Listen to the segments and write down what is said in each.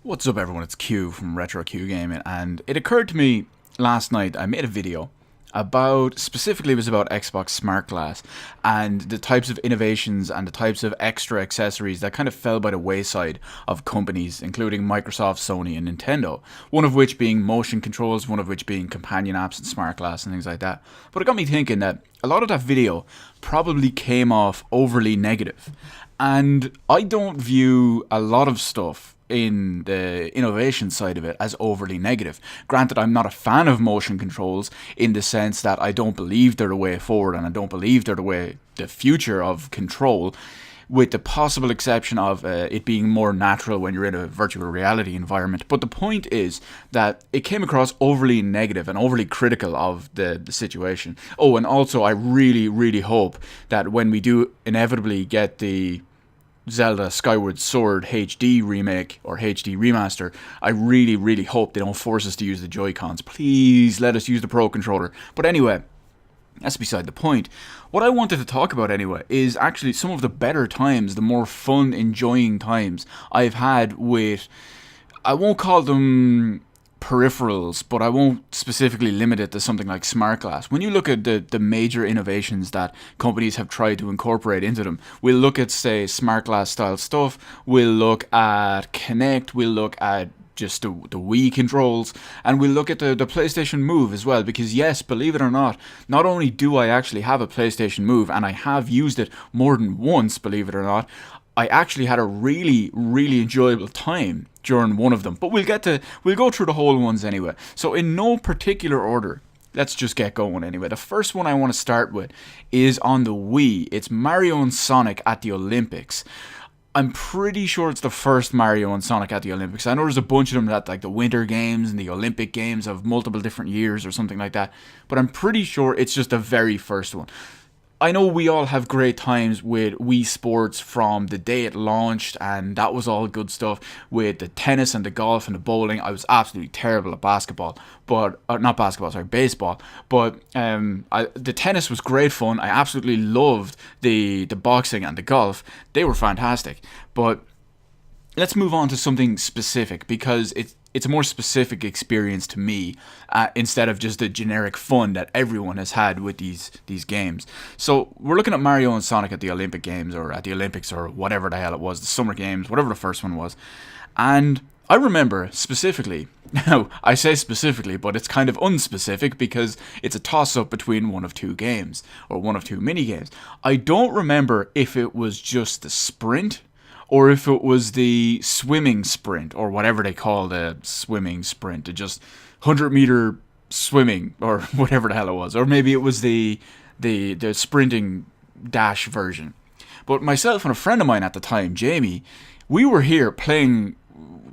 What's up everyone, it's Q from Retro Q Gaming, and it occurred to me last night. I made a video about, specifically it was about Xbox Smart Glass and the types of innovations and the types of extra accessories that kind of fell by the wayside of companies including Microsoft, Sony and Nintendo, one of which being motion controls, one of which being companion apps and Smart Glass and things like that. But it got me thinking that a lot of that video probably came off overly negative, and I don't view a lot of stuff in the innovation side of it as overly negative. Granted, I'm not a fan of motion controls in the sense that I don't believe they're the way forward and I don't believe they're the future of control, with the possible exception of it being more natural when you're in a virtual reality environment. But the point is that it came across overly negative and overly critical of the situation. Oh, and also I really hope that when we do inevitably get the Zelda Skyward Sword HD remake or HD remaster, I really hope they don't force us to use the Joy-Cons. Please let us use the Pro Controller. But anyway, that's beside the point. What I wanted to talk about anyway is actually some of the better times, the more fun, enjoying times I've had with, I won't call them peripherals, but I won't specifically limit it to something like Smart Glass. When you look at the major innovations that companies have tried to incorporate into them, we'll look at, say, Smart Glass style stuff, we'll look at Kinect, we'll look at just the Wii controls, and we'll look at the PlayStation Move as well, because yes, believe it or not only do I actually have a PlayStation Move, and I have used it more than once, believe it or not, I actually had a really enjoyable time during one of them. But we'll go through the whole ones anyway. So in no particular order, let's just get going anyway. The first one I want to start with is on the Wii. It's Mario and Sonic at the Olympics. I'm pretty sure it's the first Mario and Sonic at the Olympics. I know there's a bunch of them that, like the Winter Games and the Olympic Games of multiple different years or something like that. But I'm pretty sure it's just the very first one. I know we all have great times with Wii Sports from the day it launched, and that was all good stuff with the tennis and the golf and the bowling. I was absolutely terrible at basketball, but not basketball, sorry, baseball. But the tennis was great fun. I absolutely loved the boxing and the golf. They were fantastic. But let's move on to something specific, because it's a more specific experience to me, instead of just the generic fun that everyone has had with these games. So we're looking at Mario and Sonic at the Olympic Games, or at the Olympics, or whatever the hell it was, the Summer Games, whatever the first one was. And I remember specifically, now I say specifically, but it's kind of unspecific because it's a toss-up between one of two games, or one of two mini-games. I don't remember if it was just the sprint, or if it was the swimming sprint, or whatever they call the swimming sprint, just 100-meter swimming, or whatever the hell it was. Or maybe it was the sprinting dash version. But myself and a friend of mine at the time, Jamie, we were here playing.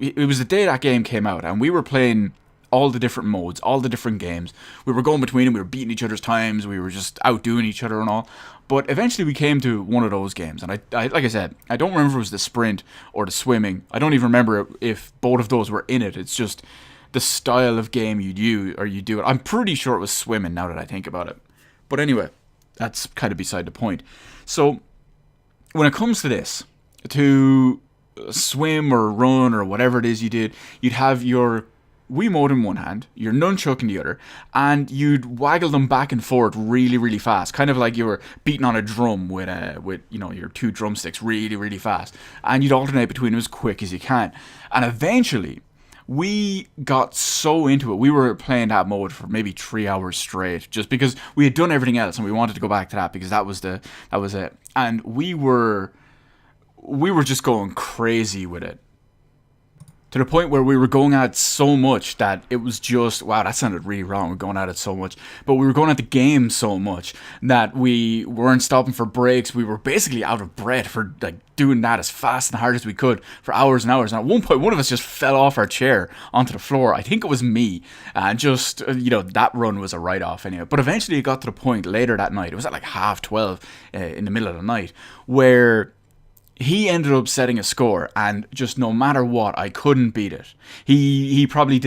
It was the day that game came out, and we were playing all the different modes, all the different games. We were going between them, we were beating each other's times, we were just outdoing each other and all. But eventually we came to one of those games, and I like I said, I don't remember if it was the sprint or the swimming. I don't even remember if both of those were in it. It's just the style of game you do it. I'm pretty sure it was swimming now that I think about it. But anyway, that's kind of beside the point. So when it comes to this, to swim or run or whatever it is you did, you'd have your Wiimote in one hand, your nunchuck in the other, and you'd waggle them back and forth really fast, kind of like you were beating on a drum with your two drumsticks really fast, and you'd alternate between them as quick as you can. And eventually we got so into it, we were playing that mode for maybe 3 hours straight, just because we had done everything else and we wanted to go back to that, because that was it. And we were just going crazy with it, to the point where we were going at it so much that it was just, wow, that sounded really wrong, we're going at it so much, but we were going at the game so much that we weren't stopping for breaks. We were basically out of breath for like doing that as fast and hard as we could for hours and hours. And at one point, one of us just fell off our chair onto the floor. I think it was me, and just, that run was a write-off anyway. But eventually it got to the point later that night, it was at like 12:30 in the middle of the night, where he ended up setting a score, and just no matter what, I couldn't beat it. He probably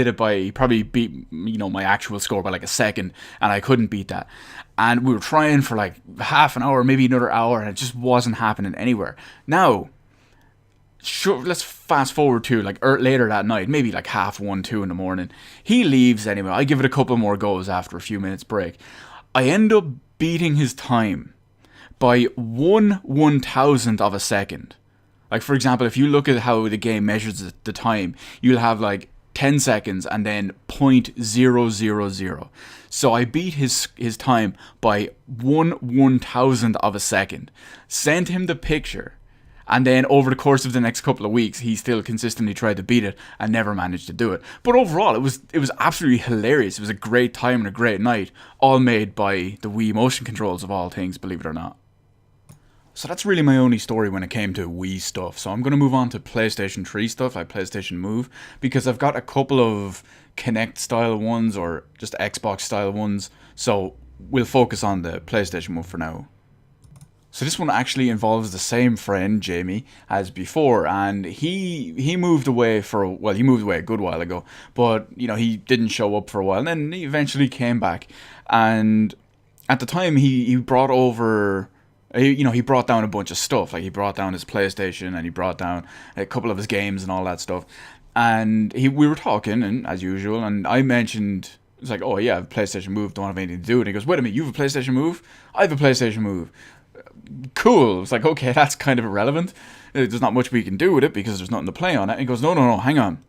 beat my actual score by like a second, and I couldn't beat that. And we were trying for like half an hour, maybe another hour, and it just wasn't happening anywhere. Now, Sure, let's fast forward to like later that night, maybe like 1:30, 2 in the morning. He leaves anyway. I give it a couple more goes after a few minutes break. I end up beating his time by 1/1000th of a second. Like, for example, if you look at how the game measures the time, you'll have like 10 seconds and then 0.000. So I beat his time by 1/1000th of a second. Sent him the picture. And then over the course of the next couple of weeks, he still consistently tried to beat it and never managed to do it. But overall, it was absolutely hilarious. It was a great time and a great night, all made by the Wii motion controls of all things, believe it or not. So that's really my only story when it came to Wii stuff. So I'm going to move on to PlayStation 3 stuff, like PlayStation Move, because I've got a couple of Kinect style ones or just Xbox style ones. So we'll focus on the PlayStation Move for now. So this one actually involves the same friend, Jamie, as before, and he moved away he moved away a good while ago, but, you know, he didn't show up for a while, and then he eventually came back, and at the time he brought over, he brought down a bunch of stuff, like he brought down his PlayStation, and he brought down a couple of his games and all that stuff, and we were talking, and as usual, and I mentioned, it's like, oh yeah, I have a PlayStation Move, don't have anything to do, and he goes, wait a minute, you have a PlayStation Move? I have a PlayStation Move. Cool. It's like, okay, that's kind of irrelevant. There's not much we can do with it because there's nothing to play on it. And he goes, no, hang on.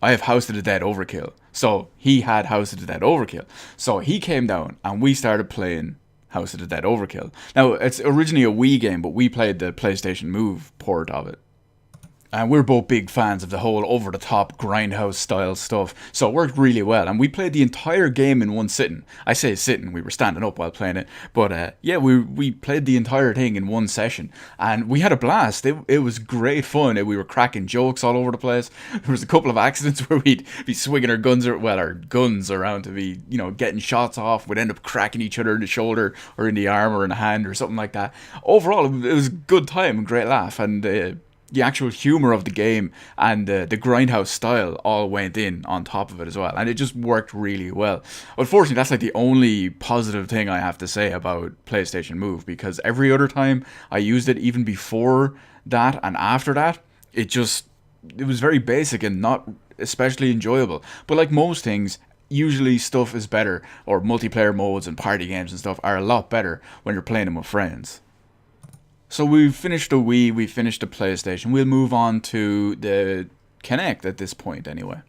I have House of the Dead Overkill. So he had House of the Dead Overkill. So he came down and we started playing House of the Dead Overkill. Now, it's originally a Wii game, but we played the PlayStation Move port of it. And we're both big fans of the whole over-the-top grindhouse style stuff, so it worked really well. And we played the entire game in one sitting. I say sitting, we were standing up while playing it. But yeah, we played the entire thing in one session. And we had a blast. It was great fun. We were cracking jokes all over the place. There was a couple of accidents where we'd be swinging our guns around to be, getting shots off. We'd end up cracking each other in the shoulder or in the arm or in the hand or something like that. Overall, it was a good time and great laugh. And the actual humor of the game and the grindhouse style all went in on top of it as well, and it just worked really well. Unfortunately, that's like the only positive thing I have to say about PlayStation Move, because every other time I used it, even before that and after that, it was very basic and not especially enjoyable. But like most things, usually stuff is better, or multiplayer modes and party games and stuff are a lot better when you're playing them with friends. So we've finished the Wii, we've finished the PlayStation. We'll move on to the Kinect at this point anyway.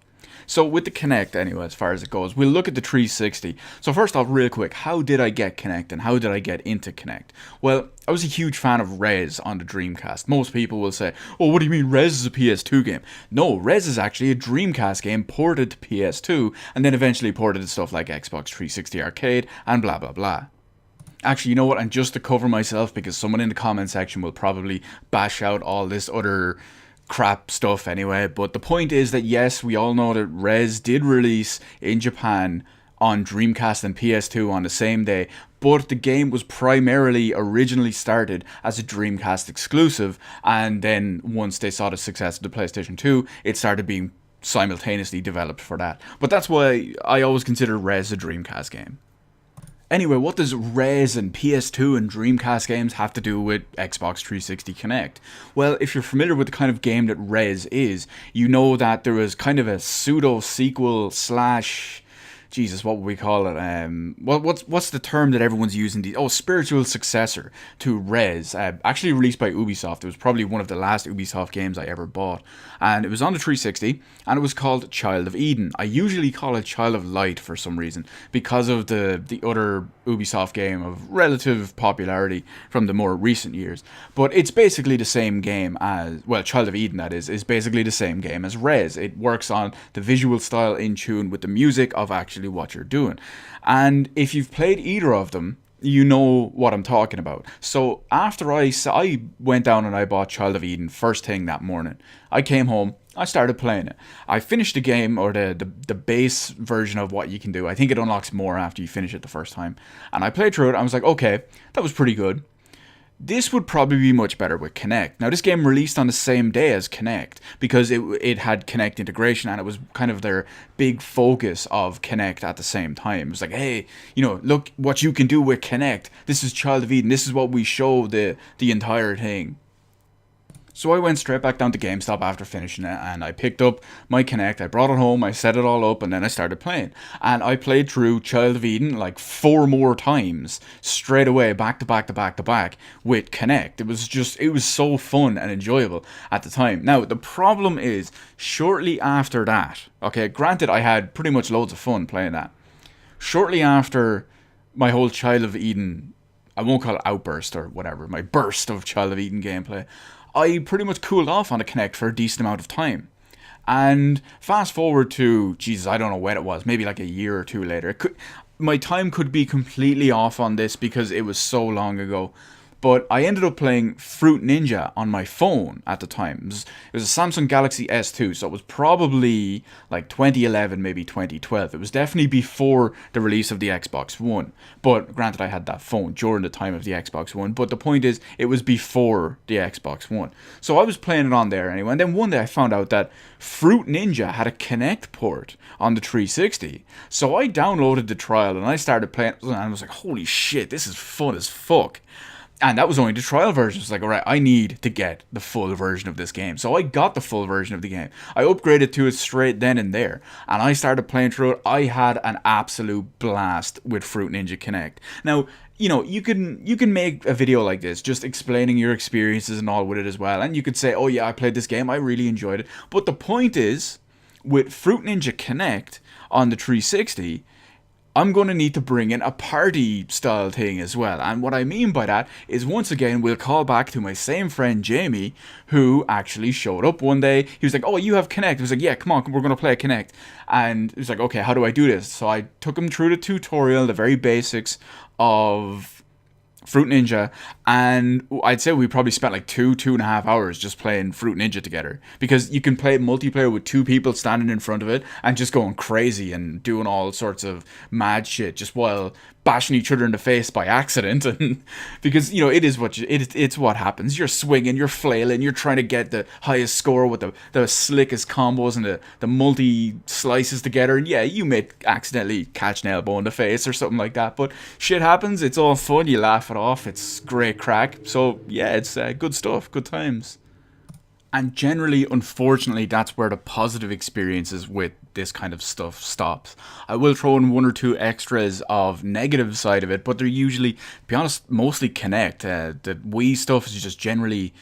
So with the Kinect anyway, as far as it goes, we'll look at the 360. So first off, real quick, how did I get Kinect and how did I get into Kinect? Well, I was a huge fan of Rez on the Dreamcast. Most people will say, oh, what do you mean Rez is a PS2 game? No, Rez is actually a Dreamcast game ported to PS2 and then eventually ported to stuff like Xbox 360 Arcade and blah blah blah. Actually, you know what, and just to cover myself, because someone in the comment section will probably bash out all this other crap stuff anyway, but the point is that yes, we all know that Rez did release in Japan on Dreamcast and PS2 on the same day, but the game was primarily originally started as a Dreamcast exclusive, and then once they saw the success of the PlayStation 2, it started being simultaneously developed for that. But that's why I always consider Rez a Dreamcast game. Anyway, what does Rez and PS2 and Dreamcast games have to do with Xbox 360 Kinect? Well, if you're familiar with the kind of game that Rez is, you know that there was kind of a pseudo-sequel slash... Jesus, what would we call it? What's the term that everyone's using? Spiritual successor to Rez. Actually released by Ubisoft. It was probably one of the last Ubisoft games I ever bought. And it was on the 360, and it was called Child of Eden. I usually call it Child of Light for some reason, because of the other Ubisoft game of relative popularity from the more recent years. But it's basically the same game as... Well, Child of Eden, that is basically the same game as Rez. It works on the visual style in tune with the music of actually what you're doing. And if you've played either of them, you know what I'm talking about. So after I went down and I bought Child of Eden first thing that morning, I came home, I started playing it. I finished the game, or the base version of what you can do. I think it unlocks more after you finish it the first time. And I played through it, I was like, okay, that was pretty good. This would probably be much better with Kinect. Now, this game released on the same day as Kinect because it had Kinect integration, and it was kind of their big focus of Kinect at the same time. It was like, hey, look what you can do with Kinect. This is Child of Eden. This is what we show the entire thing. So I went straight back down to GameStop after finishing it, and I picked up my Kinect, I brought it home, I set it all up, and then I started playing. And I played through Child of Eden like 4 more times, straight away, back to back to back to back, with Kinect. It was so fun and enjoyable at the time. Now, the problem is, shortly after that, okay, granted I had pretty much loads of fun playing that. Shortly after my whole Child of Eden, I won't call it outburst or whatever, my burst of Child of Eden gameplay, I pretty much cooled off on a Kinect for a decent amount of time. And fast forward to, Jesus, I don't know when it was, maybe like a year or two later. My time could be completely off on this because it was so long ago. But I ended up playing Fruit Ninja on my phone at the time. It was a Samsung Galaxy S2, so it was probably like 2011, maybe 2012. It was definitely before the release of the Xbox One. But granted, I had that phone during the time of the Xbox One. But the point is, it was before the Xbox One. So I was playing it on there anyway. And then one day I found out that Fruit Ninja had a Kinect port on the 360. So I downloaded the trial and I started playing. And I was like, holy shit, this is fun as fuck. And that was only the trial version. It's like, alright, I need to get the full version of this game. So I got the full version of the game. I upgraded to it straight then and there. And I started playing through it. I had an absolute blast with Fruit Ninja Kinect. Now, you know, you can make a video like this, just explaining your experiences and all with it as well. And you could say, oh yeah, I played this game, I really enjoyed it. But the point is, with Fruit Ninja Kinect on the 360, I'm going to need to bring in a party style thing as well. And what I mean by that is, once again, we'll call back to my same friend Jamie, who actually showed up one day. He was like, oh, you have Kinect. I was like, yeah, come on, we're going to play Kinect. And he was like, okay, how do I do this? So I took him through the tutorial, the very basics of Fruit Ninja, and I'd say we probably spent like 2.5 hours just playing Fruit Ninja together, because you can play multiplayer with 2 people standing in front of it and just going crazy and doing all sorts of mad shit just while bashing each other in the face by accident. And because, you know, it's what happens. You're swinging, you're flailing, you're trying to get the highest score with the slickest combos and the multi slices together, and yeah, you may accidentally catch an elbow in the face or something like that, but shit happens. It's all fun, you laugh it off, it's great crack. So yeah, it's good stuff, good times. And generally, unfortunately, that's where the positive experiences with this kind of stuff stops. I will throw in 1 or 2 extras of negative side of it, but they're usually, to be honest, mostly Kinect. The Wii stuff is just generally,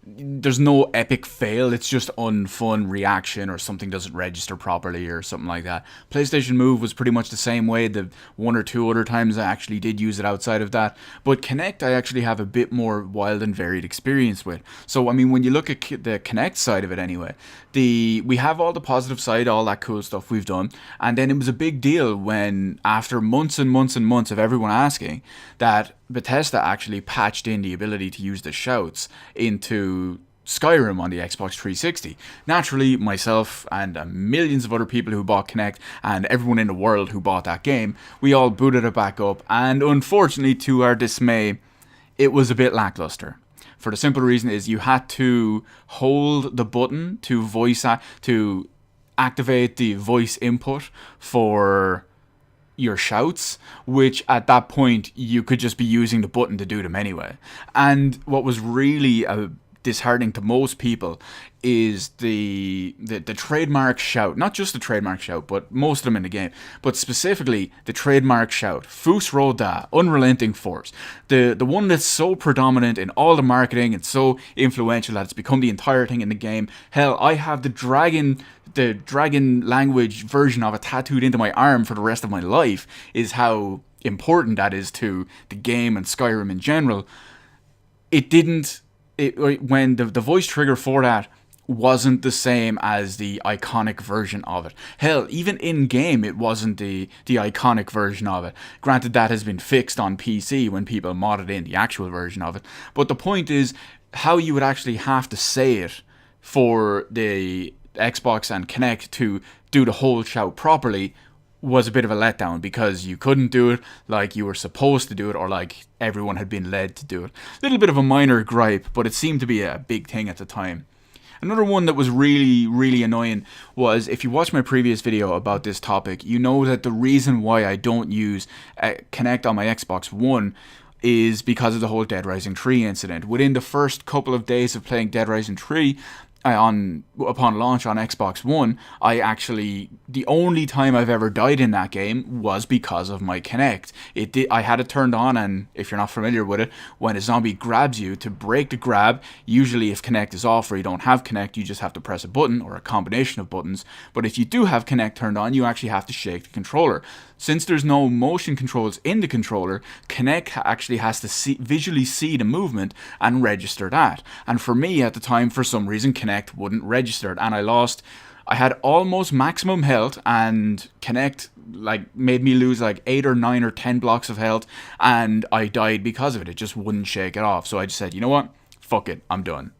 there's no epic fail, it's just unfun reaction, or something doesn't register properly or something like that. PlayStation Move was pretty much the same way. The 1 or 2 other times I actually did use it outside of that. But Kinect I actually have a bit more wild and varied experience with. So I mean, when you look at the Kinect side of it anyway, we have all the positive side, all that cool stuff we've done, and then it was a big deal when, after months and months and months of everyone asking, that Bethesda actually patched in the ability to use the shouts into Skyrim on the Xbox 360. Naturally, myself and millions of other people who bought Kinect, and everyone in the world who bought that game, we all booted it back up, and unfortunately, to our dismay, it was a bit lackluster. For the simple reason is, you had to hold the button to activate the voice input for your shouts, which at that point you could just be using the button to do them anyway. And what was really disheartening to most people is the trademark shout. Not just the trademark shout, but most of them in the game, but specifically the trademark shout, Fus Roda, unrelenting force, the one that's so predominant in all the marketing and so influential that it's become the entire thing in the game. Hell, I have the dragon language version of it tattooed into my arm for the rest of my life, is how important that is to the game and Skyrim in general. When the voice trigger for that wasn't the same as the iconic version of it. Hell, even in game it wasn't the iconic version of it. Granted, that has been fixed on PC when people modded in the actual version of it. But the point is, how you would actually have to say it for the Xbox and Kinect to do the whole shout properly was a bit of a letdown, because you couldn't do it like you were supposed to do it, or like everyone had been led to do it. Little bit of a minor gripe, but it seemed to be a big thing at the time. Another one that was really, really annoying was, if you watch my previous video about this topic, you know that the reason why I don't use Kinect on my Xbox One is because of the whole Dead Rising 3 incident. Within the first couple of days of playing Dead Rising 3, upon launch on Xbox One, the only time I've ever died in that game was because of my Kinect. I had it turned on, and if you're not familiar with it, when a zombie grabs you, to break the grab, usually if Kinect is off or you don't have Kinect, you just have to press a button or a combination of buttons. But if you do have Kinect turned on, you actually have to shake the controller. Since there's no motion controls in the controller, Kinect actually has to visually see the movement and register that. And for me at the time, for some reason, Kinect wouldn't register it, and I had almost maximum health, and Kinect made me lose 8 or 9 or 10 blocks of health, and I died because of it. It just wouldn't shake it off. So I just said, you know what? Fuck it, I'm done.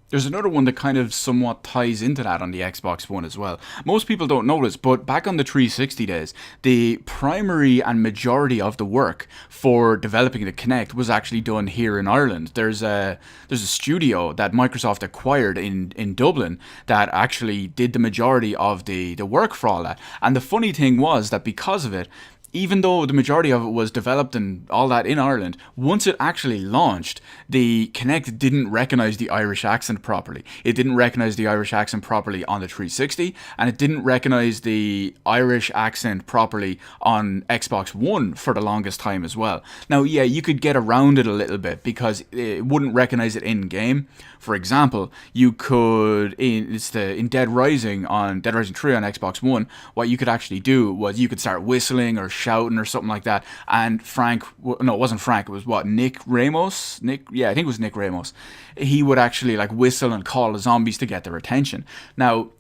There's another one that kind of somewhat ties into that on the Xbox One as well. Most people don't notice, but back on the 360 days, the primary and majority of the work for developing the Kinect was actually done here in Ireland. There's a studio that Microsoft acquired in Dublin that actually did the majority of the work for all that. And the funny thing was that because of it, even though the majority of it was developed and all that in Ireland, once it actually launched, the Kinect didn't recognize the Irish accent properly. It didn't recognize the Irish accent properly on the 360, and it didn't recognize the Irish accent properly on Xbox One for the longest time as well. Now, yeah, you could get around it a little bit because it wouldn't recognize it in-game. For example, you could, in Dead Rising 3 on Xbox One, what you could actually do was you could start whistling or shouting or something like that, and it wasn't Frank, it was Nick Ramos? I think it was Nick Ramos. He would actually whistle and call the zombies to get their attention. Now,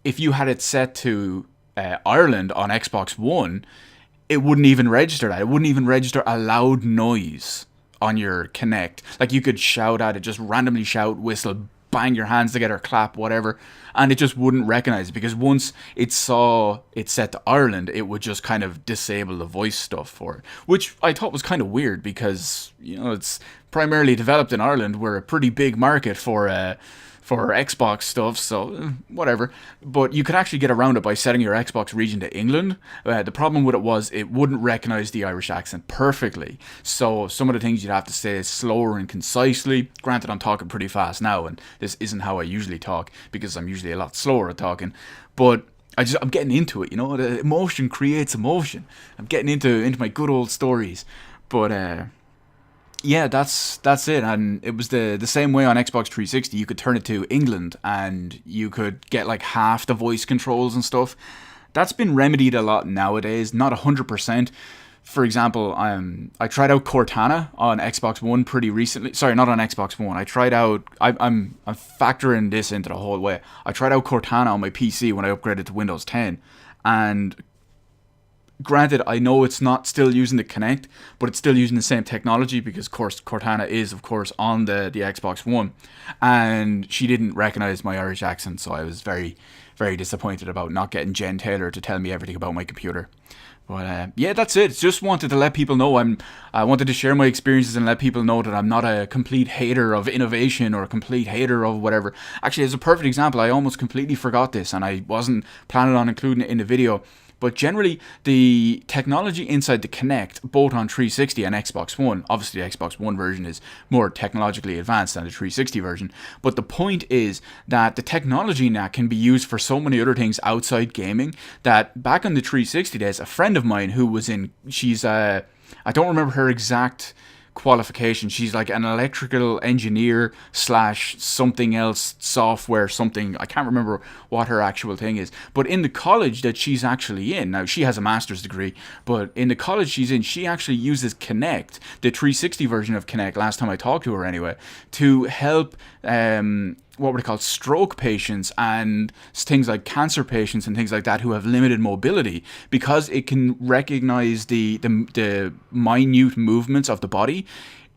if you had it set to Ireland on Xbox One, it wouldn't even register that. It wouldn't even register a loud noise on your Kinect. You could shout at it, just randomly shout, whistle, bang your hands together, clap, whatever, and it just wouldn't recognize it, because once it saw it set to Ireland, it would just kind of disable the voice stuff for it, which I thought was kind of weird, because it's primarily developed in Ireland. We're a pretty big market for Xbox stuff, so whatever. But you could actually get around it by setting your Xbox region to England. The problem with it was it wouldn't recognize the Irish accent perfectly, so some of the things you'd have to say slower and concisely. Granted, I'm talking pretty fast now, and this isn't how I usually talk, because I'm usually a lot slower at talking, but I'm getting into it, the emotion creates emotion. I'm getting into my good old stories. But yeah, that's it. And it was the same way on Xbox 360. You could turn it to England and you could get half the voice controls and stuff. That's been remedied a lot nowadays, not 100%. For example, I tried out Cortana on Xbox One pretty recently. Sorry, not on Xbox One. I'm factoring this into the whole way. I tried out Cortana on my PC when I upgraded to Windows 10, and granted, I know it's not still using the Kinect, but it's still using the same technology, because Cortana is, of course, on the Xbox One, and she didn't recognize my Irish accent, so I was very, very disappointed about not getting Jen Taylor to tell me everything about my computer. But yeah, that's it. Just wanted to let people know I wanted to share my experiences and let people know that I'm not a complete hater of innovation or a complete hater of whatever. Actually, as a perfect example, I almost completely forgot this, and I wasn't planning on including it in the video. But generally, the technology inside the Kinect, both on 360 and Xbox One, obviously the Xbox One version is more technologically advanced than the 360 version, but the point is that the technology now can be used for so many other things outside gaming, that back on the 360 days, a friend of mine who was I don't remember her exact qualification. She's an electrical engineer / something else, software something. I can't remember what her actual thing is, but in the college that she's actually in now, she has a master's degree, but in the college she's in, she actually uses Kinect, the 360 version of Kinect, last time I talked to her anyway, to help what were they called, stroke patients and things like cancer patients and things like that who have limited mobility, because it can recognize the minute movements of the body.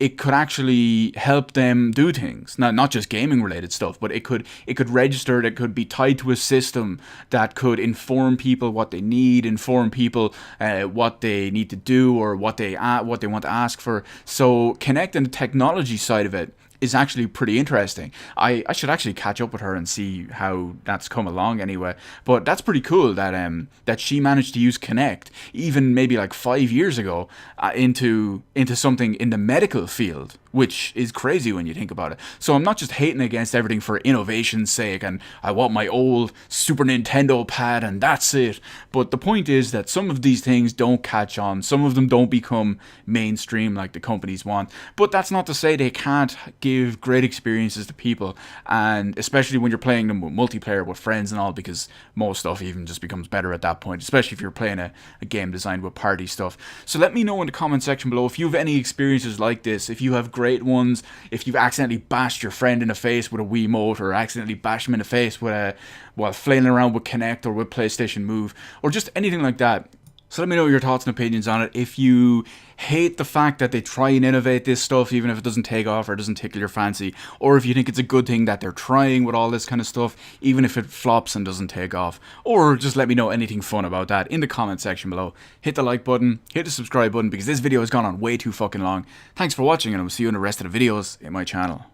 It could actually help them do things, not just gaming related stuff, but it could register. It could be tied to a system that could inform people what they need, inform people what they need to do, or what they want to ask for. So Kinect and the technology side of it is actually pretty interesting. I should actually catch up with her and see how that's come along anyway. But that's pretty cool that that she managed to use Kinect even maybe like 5 years ago into something in the medical field, which is crazy when you think about it. So I'm not just hating against everything for innovation's sake and I want my old Super Nintendo pad and that's it. But the point is that some of these things don't catch on. Some of them don't become mainstream like the companies want. But that's not to say they can't give great experiences to people, and especially when you're playing them with multiplayer with friends and all, because most stuff even just becomes better at that point, especially if you're playing a game designed with party stuff. So let me know in the comment section below if you have any experiences like this, if you have great ones, if you've accidentally bashed your friend in the face with a Wiimote, or accidentally bashed him in the face with while flailing around with Kinect or with PlayStation Move, or just anything like that. So let me know your thoughts and opinions on it. If you hate the fact that they try and innovate this stuff, even if it doesn't take off or doesn't tickle your fancy, or if you think it's a good thing that they're trying with all this kind of stuff, even if it flops and doesn't take off, or just let me know anything fun about that in the comment section below. Hit the like button, hit the subscribe button, because this video has gone on way too fucking long. Thanks for watching, and I will see you in the rest of the videos in my channel.